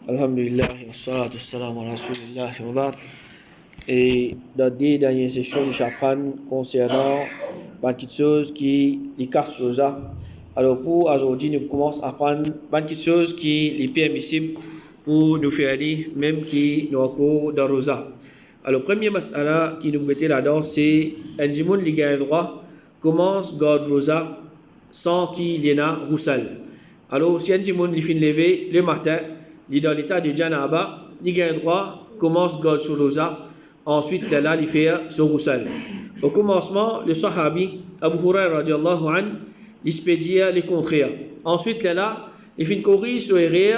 Alhamdulillah, wassalatu wassalamu ala rasulillah wa ba'd. Et dans les dernières sessions, nous apprendre concernant quelque chose qui les casse rosa. Alors pour aujourd'hui, nous commençons à apprendre quelque chose qui est permissible pour nous faire aller, même qui nous encore dans rosa. Alors premier masala qui nous mettait là-dedans, c'est un djimoun qui a droit commence garde rosa sans qu'il y ait un roussel. Alors si un djimoun il finit lever le matin, il est dans l'état de janaba, il a droit commence garde sur rosa. Ensuite, là, il fait son roussel. Au commencement, le sahabi, Abu Hurairah radiallahu an, il se dire le contraire. Ensuite, là, il fait courir sur les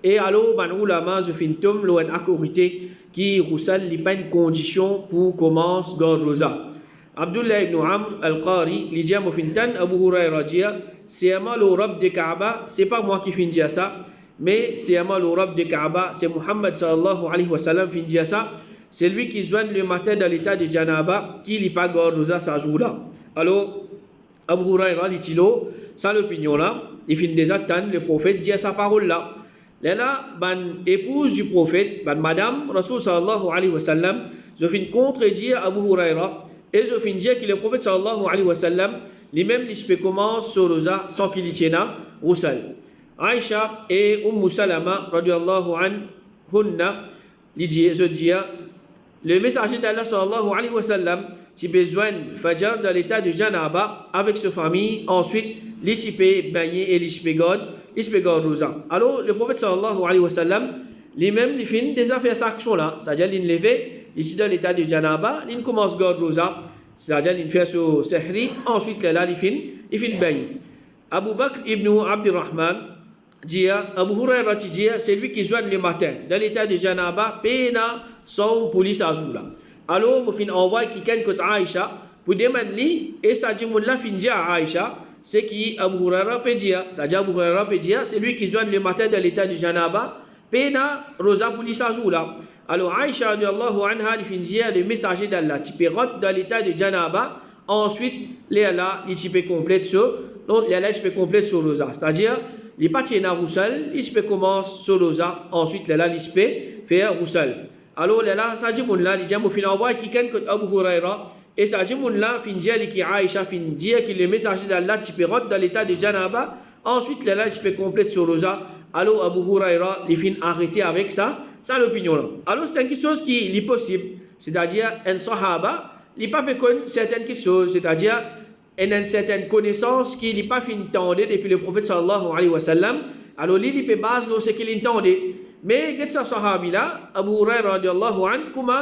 et alors, man ulama, je fais tom l'on a corrité qui roussel, il pas une condition pour commencer garde rosa. Abdullah ibn Amr al-Qari, il dit à Mofintan, Abu Hurairah dit, c'est un mal au rab de Kaaba, c'est pas moi qui finis dire ça, mais c'est un mal au rab de Kaaba, c'est Muhammad sallallahu alayhi wa sallam qui dit ça. C'est lui qui joigne le matin dans l'état de janaba, qui n'est pas garde rosa sa jour-là. Alors, Abu Hurairah dit l'eau, sans l'opinion là, il finit déjà attendre le prophète dit sa parole là. Là, ban épouse du prophète, ban madame, Rasul sallallahu alayhi wa sallam, je finis contredire Abu Hurairah, et je finis dire que le prophète sallallahu alayhi wa sallam, lui-même, il peut commencer sur rosa sans qu'il y tienne un roussel. Aïcha et Salama, radiallahu anhunna, je dis, le messager d'Allah sallallahu alayhi wa sallam, qui besoin Fajr dans l'état de Janaba avec sa famille, ensuite, les types baigner et les types garde rosa. Alors, le prophète sallallahu alayhi wa sallam, lui-même, il finit déjà faire cette action-là. C'est-à-dire, il levé, ici dans l'état de Janaba, il commence garde rosa, c'est-à-dire, il fait son sehri, ensuite, là, il finit baigner. Abu Bakr ibn Abdirrahman, dit, Abu Hurairah dit, c'est lui qui joigne le matin dans l'état de Janaba, pena son police à Zoula. Alors, je fin envoie quelqu'un côté Aïcha pour demander et ça dit mon la fin dit à Aïcha, c'est qui Abu Hurairah peut dire, c'est-à-dire Abu Hurairah peut dire, c'est lui qui joigne le matin dans l'état de Janaba, pena rosa police à Zoula. Alors Aïcha radiallahu anha, il fin dire le messager d'Allah, tu peux rentrer dans l'état de Janaba, ensuite les là, il peut complète sur, donc les là, il peut complète sur rosa, c'est-à-dire il pas tirer roussel, il peut commencer sur rosa, ensuite là, il peut faire roussel. Alors là, ça dit mon là, il dit mon fin envoie quelqu'un que Abu Hurairah et ça dit mon là fin dire qui Aïcha fin dire que le messager d'Allah tu peux rentrer dans l'état de Janaba, ensuite là, tu peux complète sur rosa. Alors Abu Hurairah il fin arrêter avec ça l'opinion là. Alors c'est quelque chose qui est possible, c'est-à-dire un sahaba, il pas connaître certaines choses, c'est-à-dire il a une certaine connaissance qui n'est pas fin entendre depuis le prophète sallallahu alayhi wa sallam. Alors il peut base ce qu'il entendait. Mais ce sahabi là, Abu Hurairah radiallahu anhu, comment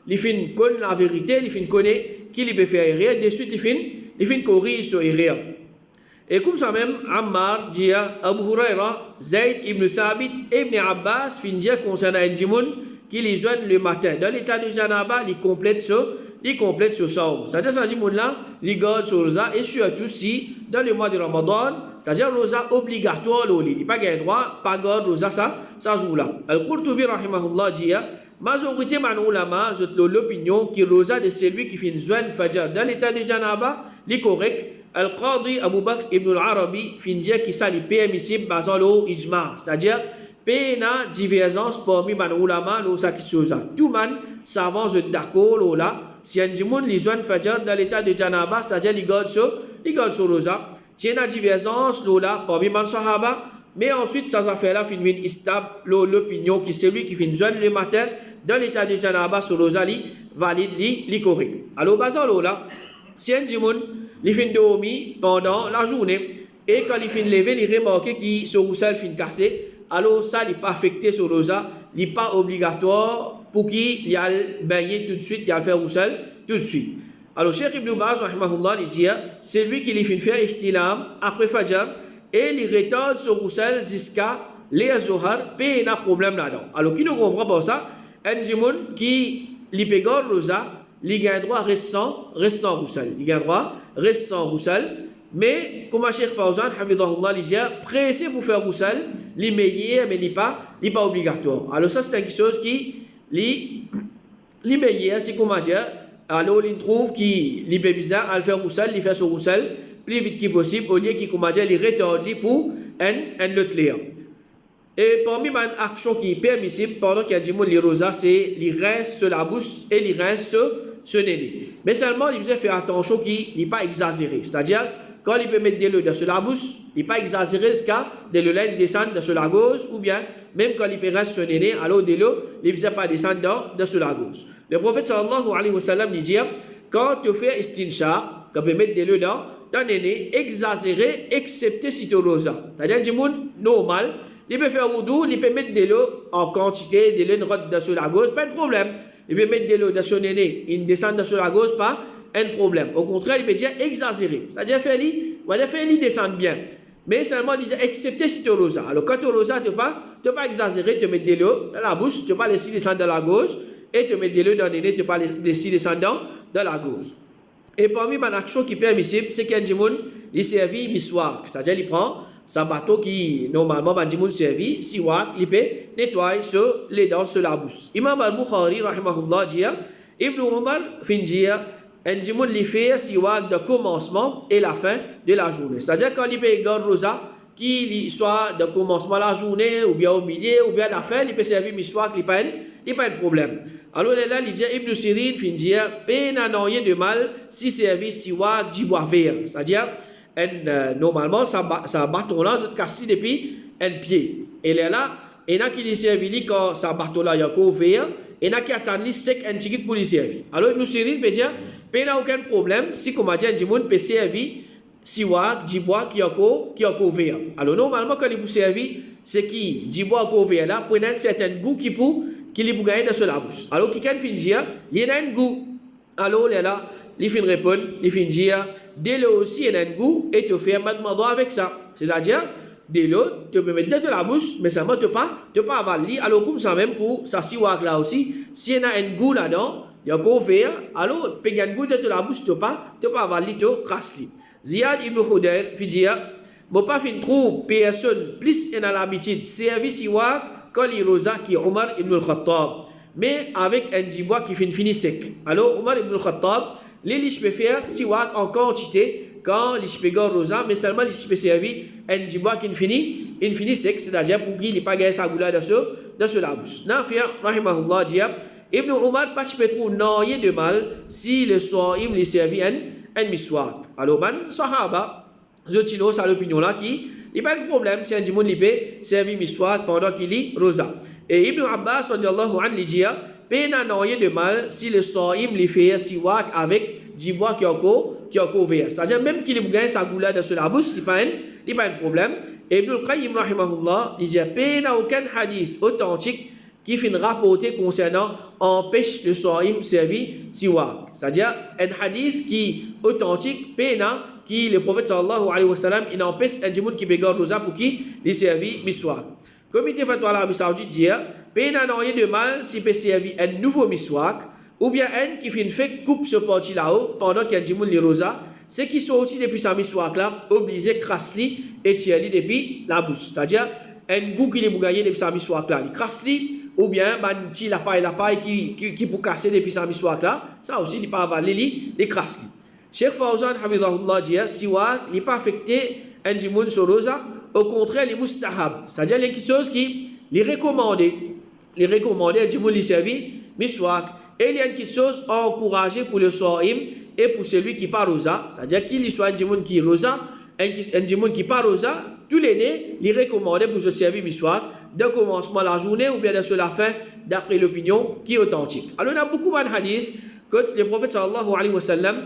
il fin connaît la vérité, il fin connaît qu'il peut faire rien, de suite il fin courir sur rien. Et comme ça même, Ammar dit Abu Hurairah, Zayd ibn Thabit, ibn Abbas, fin dit concernant un djimoun qui les joigne le matin. Dans l'état de Janaba, il complète ce saum. C'est-à-dire que ce djimoun là, il garde sur rosa, et surtout si, dans le mois de Ramadan, c'est-à-dire rosa obligatoire, il n'y a pas de droit, pas garde rosa, ça joue là. Al-Qurtubi, rahimahullah, dit majorité man ulama, l'opinion qui rosa de celui qui fait joindre Fajr dans l'état de Janaba, est correct. Al-Qadi Abu Bakr ibn al-Arabi fin dire que ça est permissible basant le ijma, c'est-à-dire pena divergence parmi man ulama lo ça qui chose. Tout man savant d'accord là, si un djimoun li joindre Fajr dans l'état de Janaba, c'est-à-dire il garde sur rosa. Tiens la divergence là parmi man sahaba, mais ensuite ça affaire là fin win stable l'opinion qui c'est lui qui fin joindre le matin dans l'état de Janaba sur rosa valide li correct. Alors basant là, si un djimoun il fin dormir pendant la journée et quand il fin lever, il remarque que ce roussel fin cassé, alors ça n'est pas affecté sur rosa, il n'est pas obligatoire pour qu'il y a baigner tout de suite, il y a faire roussel tout de suite. Alors Cheikh Ibn Baz rahimahullah il dit c'est lui qui lui fait faire ihtilam après Fajr et il retarde ce roussel jusqu'à les Zohar, pas de problème là-dedans. Alors qui ne comprend pas ça, un djimoun qui lui pégore rosa, il a droit reste sans roussel, il a droit reste sans roussel, mais comme Cheikh Fawzan hafidahullah il dit pressé pour faire roussel, il meilleur mais il pas obligatoire. Alors ça c'est quelque chose qui li meilleur c'est comment dire, alors il trouve qu'il est bizarre à faire roussel, il fait son roussel plus vite que possible au lieu qu'il comment dire il retarde pour un le clair. Et parmi les actions qui sont permissibles pendant qu'il y a du monde, les rosas, c'est les rince sur la bouche et les rince sur le nez. Mais seulement, il faut faire attention qu'il n'est pas exagéré. C'est-à-dire, quand il peut mettre de l'eau sur la bouche, il n'est pas exagéré jusqu'à de l'eau descendre sur la gauche, ou bien, même quand il peut rester sur le nez, alors de l'eau, il ne peut pas descendre sur la gauche. Le prophète sallallahu alayhi wa sallam dit, quand tu fais istinshaq, quand tu peux mettre de l'eau dans le nez, exagéré, excepté si tu es rosa. C'est-à-dire, du monde normal, il peut faire wudu, il peut mettre de l'eau en quantité, de l'eau sur la gauche, pas de problème. Il peut mettre de l'eau sur le nez, il descend sur la gauche, pas un problème. Au contraire, il peut dire exagéré. C'est-à-dire faire lui descendre bien. Mais seulement, il dit excepté si tu es rosa. Alors, quand tu es rosa, tu ne peux pas exagérer, tu mets de l'eau dans la bouche, tu ne peux pas laisser descendre dans la gauche, et tu mets de l'eau dans le nez, tu ne peux pas laisser descendre dans la gauche. Et parmi les actions qui sont permissibles, c'est qu'il y a des gens qui servent miswak. C'est-à-dire, il prend sa bateau qui, normalement, des gens servi, siwak, il peut nettoyer les dents sur la bouche. Imam al-Bukhari, rahimahullah, dit, Ibn Umar, fin dit, un gens li fait siwak de commencement et la fin de la journée. C'est-à-dire, quand il peut garder rosa, qu'il soit de commencement de la journée, ou bien au milieu, ou bien à la fin, il peut servir miswak, il n'y a pas de problème. Alors là, il dit, Ibn Sirin, fin dit, peine à n'en de mal si servi siwak du bois vert. C'est-à-dire, normalement, ça bâton-là, c'est cassé depuis un pied. Et là, il y en a qui lui servent quand ça bâton-là, il y a qu'au vert, et il y en a qui attendent sec un petit pour lui servir. Alors, Ibn Sirin peut dire, il n'y a aucun problème si, comme on dit, un monde peut servir siwak, du bois qui a qu'au vert. Alors, normalement, quand il vous servir, c'est qui, du bois qu'au vert là, pour un certain goût qui lui gagner dans la bouche. Alors, quelqu'un fin dire, il y a un goût. Alors, là, il fin répondre, il fin dire, de l'eau aussi, il y a un goût, et tu fais un madmado avec ça. C'est-à-dire, de l'eau, tu peux mettre dans la bouche, mais seulement tu ne peux pas avaler. Alors, comme ça, même pour ça, siwak là aussi, s'il y a un goût là-dedans, il y a qu'au vert, alors, tu peux un goût dans la bouche, tu ne peux pas avaler, tu crasses. Ziyad ibn Khudayr, il dit, je ne pas trouve personne plus en l'habitude, service siwak, quand il rosa qui est Omar ibn al-Khattab, mais avec un dibois qui finit sec. Alors, Omar ibn al-Khattab, les liches peut faire siwak en quantité quand les liches peut rosa, mais seulement les liches peut servir un dibois qui finit sec, c'est-à-dire pour qu'il n'ait pas gagné sa goula dans la bouche. Nafia, rahimahullah, dit, Ibn Omar, pas peut trouver n'ayez de mal si le soir il lui servit un miswak. Alors, sahaba, je tiens à l'opinion là qui, il n'y a pas de problème si un dimanche il peut servir miswak pendant qu'il lit rosa. Et Ibn Abbas, sallallahu alayhi wa sallam, peine à n'ayez de mal si le soim lui fait siwak avec du bois qui a encore vert. C'est-à-dire même qu'il gagne sa goula dans la bouche, il n'y a pas de problème. Et Ibn al-Qayyim, rahimahullah, il dit peine à aucun hadith authentique qui finit rapporté concernant empêche le soim servir siwak. C'est-à-dire un hadith qui authentique, peine qui le prophète sallallahu alayhi wa sallam, il empêche un dimanche qui bégarde rosa pour qui lui servir miswak. Comité fatwa l'Arabie Saoudite dit, peine à n'ayez de mal si peut servir un nouveau miswak, ou bien un qui fait coupe ce parti là-haut pendant qu'il y a un dimanche les rosa, c'est qui sont aussi depuis sa miswak là, obligé de crasser et tirer depuis la bouche. C'est-à-dire, un goût qui est gagné depuis sa miswak là, il crasse ou bien un petit lapin qui pour casser depuis sa miswak là, ça aussi, il ne peut pas avaler les crasses. Cheikh Fawzan, hamidahullah, dit, siwak n'est pas affecté un dimanche sur rosa, au contraire, les mustahab, c'est-à-dire les choses qui les recommandées un dimanche les servir, miswak, et il y a une chose encouragée pour le soim et pour celui qui part rosa, c'est-à-dire qu'il soit un dimanche qui est rosa, un dimanche qui part rosa, tous les nez, les recommandés pour se servir miswak, de commencement de la journée ou bien de la fin, d'après l'opinion qui est authentique. Alors, on a beaucoup de hadiths que le prophète sallallahu alayhi wa sallam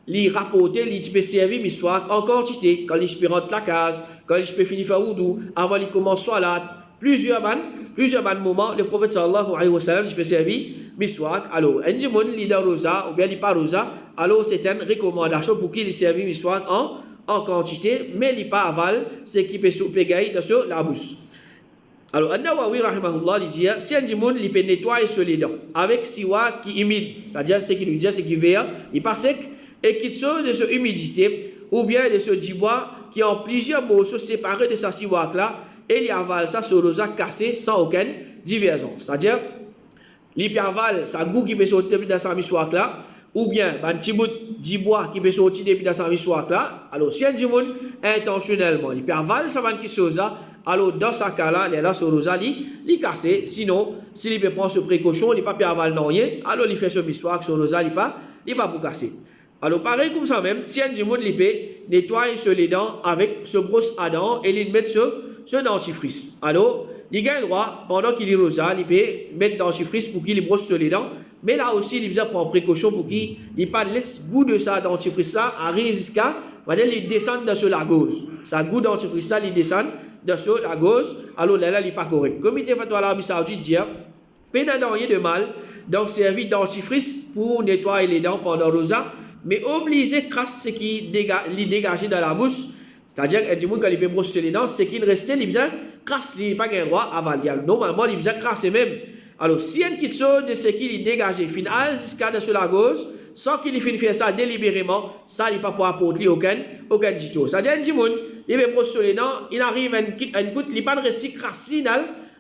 li rapporter, li peut servir miswak en quantité, quand il rentre la case, quand il peut finir faire wudu, avant il commence salat, plusieurs moments, le prophète sallallahu alayhi wa sallam, il peut servir miswak. Alors, un dimanche, il est rosa, ou bien il pas rosa, alors c'est une recommandation pour qu'il serve miswak en quantité, mais il pas aval, c'est qui peut gagner dans la bouche. Alors, An-Nawawi, rahimahullah, il dit, si un dimanche, il peut nettoyer sur les dents, avec siwak qui humide, c'est-à-dire ce qui lui dit, c'est qui vert, il pas sec, et qu'il soit de cette humidité, ou bien de ce dibois qui ont plusieurs morceaux séparés de sa siwak là, et il avale ça sur rosa cassé sans aucune diversion. C'est-à-dire, il avale sa goût qui peut sortir depuis dans sa miswak là, ou bien un petit bout de bois qui peut sortir depuis dans sa miswak là. Alors, si un dimanche, intentionnellement, il avale ça, qui chose là, alors dans ce cas-là, les là, ce rosa, il cassé. Sinon, s'il peut prendre ce précaution, il pas peut avaler non alors il fait ce miswak, ce rosa, il pas pour casser. Alors pareil comme ça même, si un djimoun il peut nettoyer sur les dents avec ce brosse à dents et il met ce dentifrice. Alors, il a le droit, pendant qu'il est rosa, il peut mettre dentifrice pour qu'il brosse sur les dents. Mais là aussi, il doit prendre précaution pour qu'il n'ait pas laisse goût de ça dentifrice ça arrive jusqu'à, on va dire, il descend dans la gauche. Ça goût dentifrice ça, il descend dans la gauche. Alors là, il n'est pas correct. Comité fatwa l'Arabie Saoudite dit, pas rien de mal d'en servir dentifrice pour nettoyer les dents pendant rosa, mais obligé crasse ce qui dégagé dans la bouche. C'est-à-dire qu'un quand il peut brosser les dents, c'est qu'il restait, il besoin crasse, il n'a pas un droit à avaler. Normalement, il besoin crasse même. Alors, si il y a une petite chose de ce qu'il est dégagé, final jusqu'à de la gauche, sans qu'il finisse faire ça délibérément, ça, il ne peut pas apporter aucun dito. C'est-à-dire, un djimoun, il peut brosser les dents, il arrive à une goutte, il n'a pas de récit crasse, il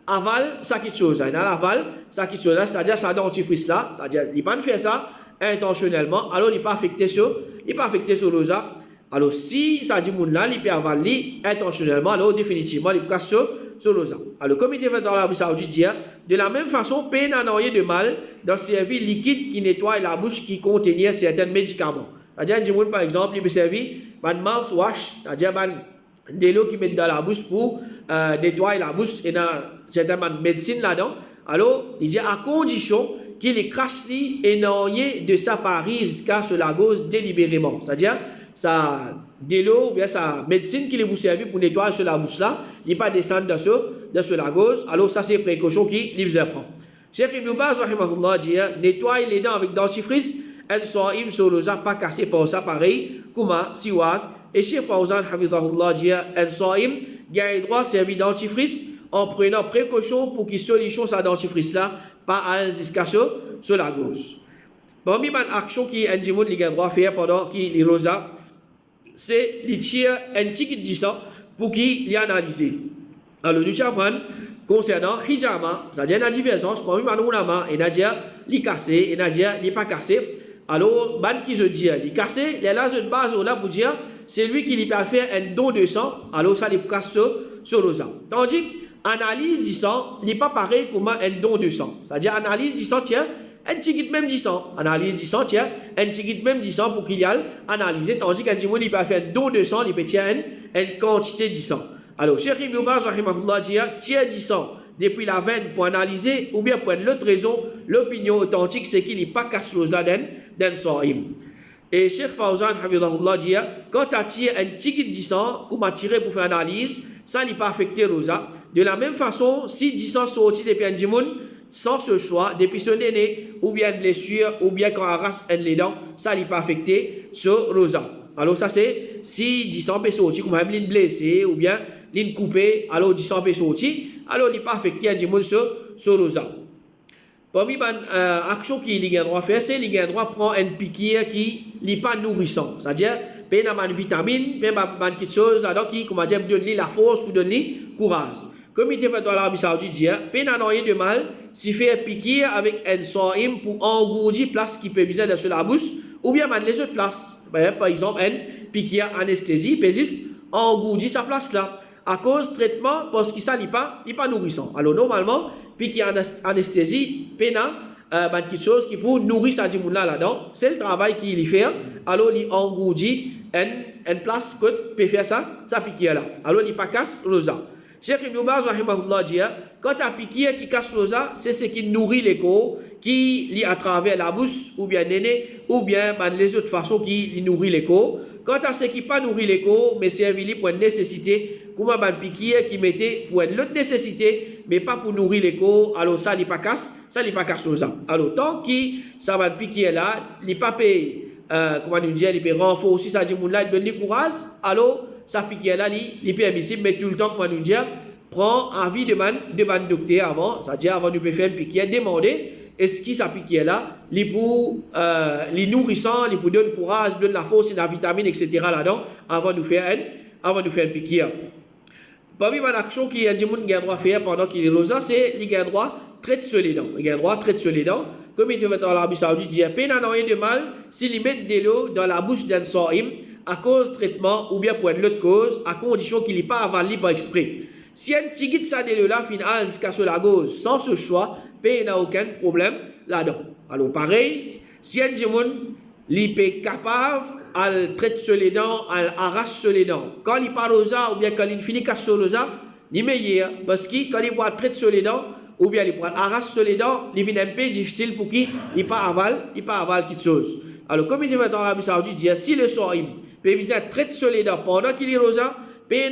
avale, ça quelque chose. Il avale, ça quelque chose. C'est-à-dire, ça dentifrice là, c'est-à-dire, il ne peut pas faire ça intentionnellement, alors il n'est pas affecté sur rosa. Alors, si ça dit moun là, il peut avaler intentionnellement, alors définitivement, il peut casser sur rosa. Alors, le comité fait dans l'Arabie Saoudite dit, de la même façon, peine à n'ayez de mal dans servir liquide qui nettoie la bouche qui contenait certains médicaments. C'est-à-dire, par exemple, il peut servir un mouthwash, c'est-à-dire de l'eau qui met dans la bouche pour nettoyer la bouche et dans certaines médecines là-dedans. Alors, il dit à condition qu'il est craché et n'ayez de sa parie jusqu'à ce la gauche délibérément. C'est-à-dire, ça de l'eau ou bien sa médecine qui vous servir pour nettoyer sur la bouche là, il n'est pas descendre dans ce la gauche. Alors ça c'est précaution qui lui apprend. Cheikh Ibn Baz rahimahullah dit nettoyer les dents avec dentifrice, elles sont imsolosa pas cassé par ça pareil, kuma siwak et Cheikh Fawzan hafizahullah dit elles sont gagne droit servir dentifrice en prenant précaution pour qu'il solution sa dentifrice là pas à jusqu'à sur la gauche. Parmi les actions qui un djimoun li gagne droit faire pendant qu'il est rosa, c'est les tirs un petit dit ça pour qu'il y analyse. Alors nous avons concernant hijama, c'est-à-dire la différence parmi les ulama et Nadia li cassé et Nadia li pas cassé. Alors ban qui je dis li cassé, les là de base là pour dire c'est lui qui lui peut faire un don de sang, alors ça li casse sur rosa. Tandis analyse du sang n'est pas pareil comme un don de sang. C'est-à-dire analyse du sang tiens un petit même 10 ans, analyse 10 ans, tiens, un petit même 10 ans pour qu'il y ait analysé, tandis qu'un djimoun il peut faire un don de sang, il peut tirer une quantité de sang. Alors, Cheikh Ibn Baz rahimahullah dit, tiens 10 ans depuis la veine pour analyser, ou bien pour une autre raison, l'opinion authentique c'est qu'il n'est pas casse rosa d'un so'im. Et Cheikh Fawzan hafizahullah dit, quand tu as tiré un petit 10 ans, qu'on m'a tiré pour faire analyse, ça n'est pas affecté rosa. De la même façon, si 10 ans sorti depuis un djimoun, sans ce choix, depuis son aîné, ou bien blessure, ou bien quand on rase les dents, ça n'est pas affecté sur rosa. Alors ça c'est, si 10 ans peut sortir, comme une blessée, ou bien une coupée, alors 10 ans peut sortir, alors il n'est pas affecté un djimoun sur rosa. Parmi les actions qu'il a droit faire, c'est qu'il a droit prendre une piqûre qui n'est pas nourrissant. C'est-à-dire, il y a une vitamine, il y a quelque chose qui, comment dire, donne la force, pour donner courage. Comme il fait dans l'Arabie Saoudite, il n'y a rien de mal si fait piquer avec un so'im pour engourdir place qui peut viser sur la bouche ou bien les autres places. Par exemple, un piquer anesthésie, peut engourdir sa place là à cause traitement parce qu'il n'est pas nourrissant. Alors normalement, piquer anesthésie, quelque chose qui peut nourrir sa djimoun là-dedans, c'est le travail qu'il fait. Alors il engourdit une place que peut faire ça piquer là. Alors il pas casse rosa. Cheikh Ibn Baz rahimahullah dit, quand tu as piqué qui casse rosa, c'est ce qui nourrit les corps, qui lit à travers la bouche, ou bien néné, ou bien les autres façons qui nourrit les corps. Quand tu as ce qui pas nourrit les corps, mais servi pour une nécessité, comme un piqué qui mettait pour une autre nécessité, mais pas pour nourrir les corps, alors ça n'est pas casse rosa. Alors tant que ça va piquer là, il pas payé, comment on dit, il peut renforcer ça dit moun là, il donne courage, alors ça pique là, il est permissible, mais tout le temps, comme on dit, prend avis de man docteur avant, c'est-à-dire avant de faire un piquet, demander est-ce que ça pique là, il pour les nourrissant, il pour donner courage, donner la force, la vitamine, etc. là-dedans, avant de faire un piquet. Parmi les actions qu'il y a des gens qui ont droit à faire pendant qu'il est rosa, c'est qu'il a droit de traiter sur les dents. Il a droit de traiter sur les dents. Comme il fait dans l'Arabie Saoudite, il dit peine à rien de mal s'il met de l'eau dans la bouche d'un so'im à cause de traitement ou bien pour une autre cause, à condition qu'il n'est pas avalé par exprès. Si un tigit ça de là, final, jusqu'à ce lagos, sans ce choix, il n'a aucun problème là-dedans. Alors, pareil, si un djimoun, il est capable, il traite sur les dents, il arrache sur les dents. Quand il part aux ou bien quand il finit casse sur les il est meilleur. Parce que quand il va traiter sur les dents, ou bien il arrache sur les dents, il devient un peu difficile pour qu'il il pas aval quelque chose. Alors, comme il dit dans l'Arabie Saoudite, dit si le soim peut traiter sur les dents pendant qu'il est rosa, peut y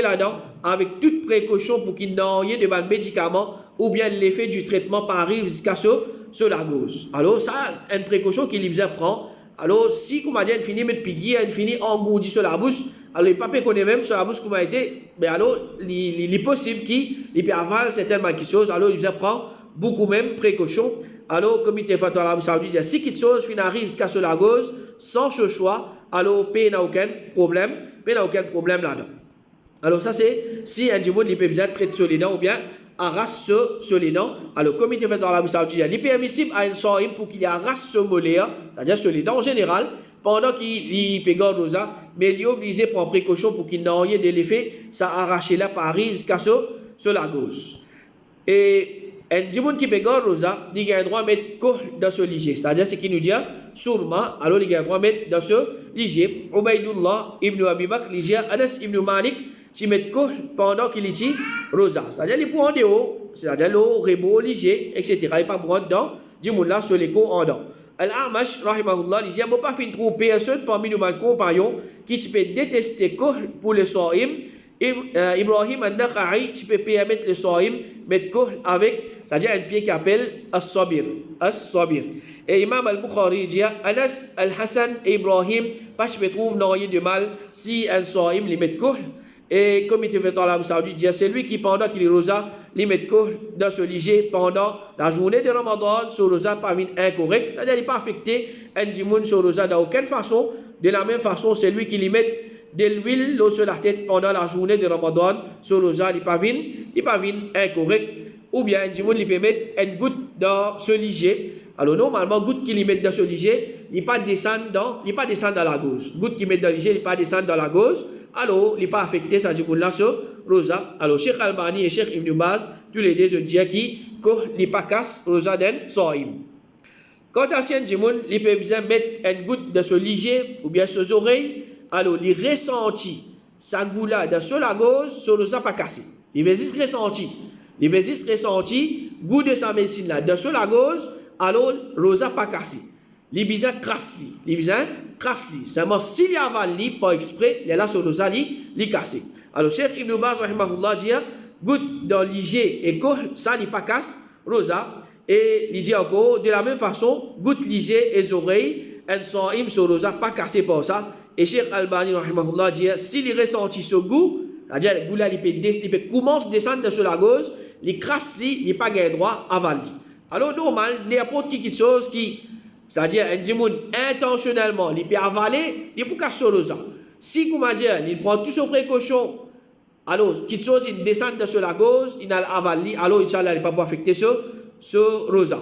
là-dedans avec toute précaution pour qu'il n'ait de médicaments ou bien l'effet du traitement par arrive jusqu'à ce la gauche. Alors, ça, une précaution qu'il prend. Alors, si, comme on dit, il finit de piguer, il finit engourdi sur la bouche, alors, il ne connaît même sur la bouche comment été, mais alors, il est possible qu'il peut avaler certaines choses, alors, il prend beaucoup même précaution. Alors, comme il est fait dans l'Arabie Saoudite, il y a si quelque chose qui arrive jusqu'à ce la gauche, sans ce choix, alors, il n'y a aucun problème là-dedans. Alors, ça, c'est si un djimoun, il peut bien traiter sur les dents ou bien arrache sur les dents. Alors, comme il est fait dans l'Arabie Saoudite, il est permissible à un soim pour qu'il arrache ce mollet, c'est-à-dire sur les dents en général, pendant qu'il peut garder rosa, mais il est obligé de prendre précaution pour qu'il n'ait de l'effet, ça arrache là par arrive jusqu'à ce la gauche. Et un djimoun qui peut garder rosa, il a le droit de mettre dans ce liger, c'est-à-dire ce qu'il nous dit, sûrement, alors il a le droit de mettre dans ce liger. Ubaydullah ibn Abi Bakr, liger, Anas ibn Malik, qui met pendant qu'il est rosa. C'est-à-dire qu'il prend en dehors, c'est-à-dire le rebot, léger, etc. Il ne pas prendre dedans, du monde là sur les cours en dedans. Al-Amash, rahimahullah, il dit, il ne pas faire trop personne parmi nos compagnons qui se peut détester pour le soim. Ibrahim al-Nakha'i, qui peut permettre le soim, mettre avec, c'est-à-dire un pied qui appelle as-sabir. As-sabir. Et Imam al-Bukhari dit, Anas, al-Hassan et Ibrahim, pas je me trouve n'ayant de mal si un soim les met et comme il était fait dans l'Arabie Saoudite, c'est lui qui, pendant qu'il est rosa, il met dans ce liger pendant la journée de Ramadan, ce rosa pas incorrect, c'est-à-dire qu'il n'est pas affecté un djimoun sur rosa d'aucune façon. De la même façon, c'est lui qui lui met de l'huile sur la tête pendant la journée de Ramadan, ce rosa, il n'est pas incorrect. Ou bien un djimoun, il peut mettre une goutte dans ce liger. Alors normalement, goutte qu'il met dans ce liger, il ne pas descendre dans la gauche. Goutte qu'il met dans le liger, il ne pas descendre dans la gauche. Alors, il n'est pas affecté, ça dit là sur rosa. Alors, Cheikh Albani et Cheikh Ibn Baz, tous les deux, je dis qu'il n'est pas casse rosa d'un soim. Quand un djimoun, il peut bien mettre une goutte de ce liger ou bien ses oreilles, alors, il ressentit sa goula de sur la gauche, sur rosa pas cassé. Il va juste ressentir. Il va juste ressentir goût de sa médecine là, de sur la gauche, alors, rosa pas cassé. Les bizarres crassent. Seulement, s'il y a avali, pas exprès, il y a là sur le zali, il cassé. Alors, Cheikh Ibn Baz, rahimahullah, dit, goutte dans liger et ça n'est pas casse, rosa. Et il dit encore, de la même façon, goutte liger et oreilles, un soim sur rosa, pas cassé pour ça. Et Cheikh Albani, rahimahullah, dit, s'il ressentit ce goût, c'est-à-dire, le goût là, il peut commencer à descendre sur la gauche, il crasse, il n'est pas gain droit, avali. Alors, normal, n'importe qui chose qui, c'est-à-dire, un djimoun intentionnellement, il peut avaler, il peut casser le rosa. Si, comme on dit, il prend toutes ses précautions, alors, quelque chose, il descend sur la gauche, il a avalé, alors, Inch'Allah, il ne peut pas affecter ce rosa.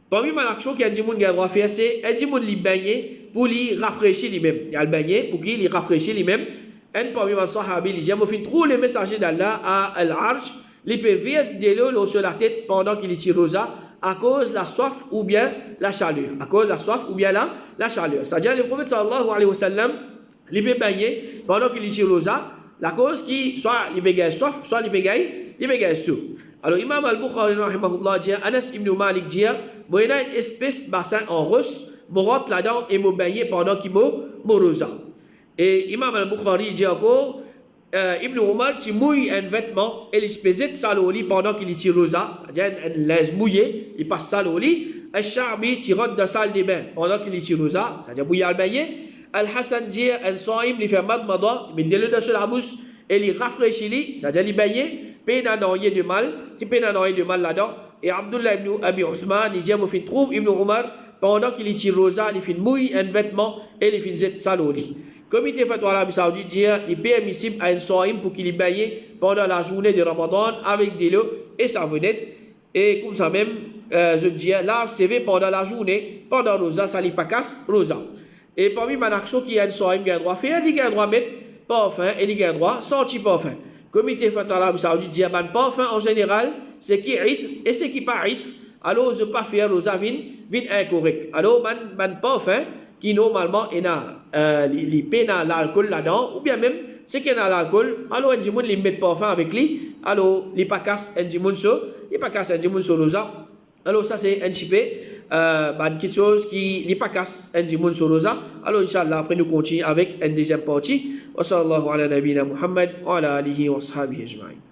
Parmi les actions qu'un djimoun a droit de faire, c'est un djimoun lui baigner pour lui rafraîchir lui-même. Il a le baigner pour qu'il lui rafraîchisse lui-même. Un parmi les sahabis, il dit, il fait trop le messager d'Allah à Al-Arj, il peut verser de l'eau sur la tête pendant qu'il tire rosa, à cause de la soif ou bien la chaleur. À cause de la soif ou bien la chaleur. C'est-à-dire, le prophète sallallahu alayhi wa sallam, il peut baigner pendant qu'il tire rosa, la cause qui, soit il peut gagner soif, soit il peut gagner souf. Alors, Imam al-Bukhari, rahimahullah, dit, Anas ibn Malik dit, moi, il y a une espèce bassin en russe, je rentre là-dedans et je baigner pendant qu'il me rosa. Et Imam al-Bukhari dit encore, Ibn Omar, tu mouilles un vêtement et il se pèse sale au lit pendant qu'il tire rosa, c'est-à-dire une laisse mouillée, il passe sale au lit. Al-Sha'bi, tu rentres dans la salle des bains pendant qu'il tire rosa, c'est-à-dire bouillir le baigner. Al-Hassan dit, Al-Sa'im, il fait madmada, il met de l'eau dans la bouche et il rafraîchit, c'est-à-dire il baigner, peine à n'envoyer de mal, tu peine à n'envoyer de mal là-dedans. Et Abdullah ibn Abi Uthman, il dit, il trouve Ibn Omar, pendant qu'il tire rosa, il fait mouille un vêtement et il fait sale au lit. Comme il était fait en Arabie Saoudite, il est permissible à un soim pour qu'il y baille pendant la journée de Ramadan avec de l'eau et savonnette. Et comme ça même, je dis, lave CV pendant la journée, pendant rosa, ça n'est pas casse, rosa. Et parmi les actions qui a un soim, il a droit de faire, il a droit de mettre parfum et il a droit de sentir parfum. comité fatwa l'Arabie Saoudite dit ban parfum en général, c'est qui est et c'est qui pas est. Alors je pas faire aux avins vin incorrect. Alors ban parfum qui normalement est les peines à l'alcool là-dedans ou bien même c'est qu'il y a l'alcool, alors un dimoun li met parfum avec lui, alors li pas casse un dimoun so, il pas casse un dimoun so rosa. Alors ça c'est un petit peu quelque chose qui n'est pas casse un dimoun so rosa. Alors inchallah après nous continuons avec une deuxième partie. Wa sallallahu ala nabina Muhammad wa ala alihi wa sahbihi ajma'in.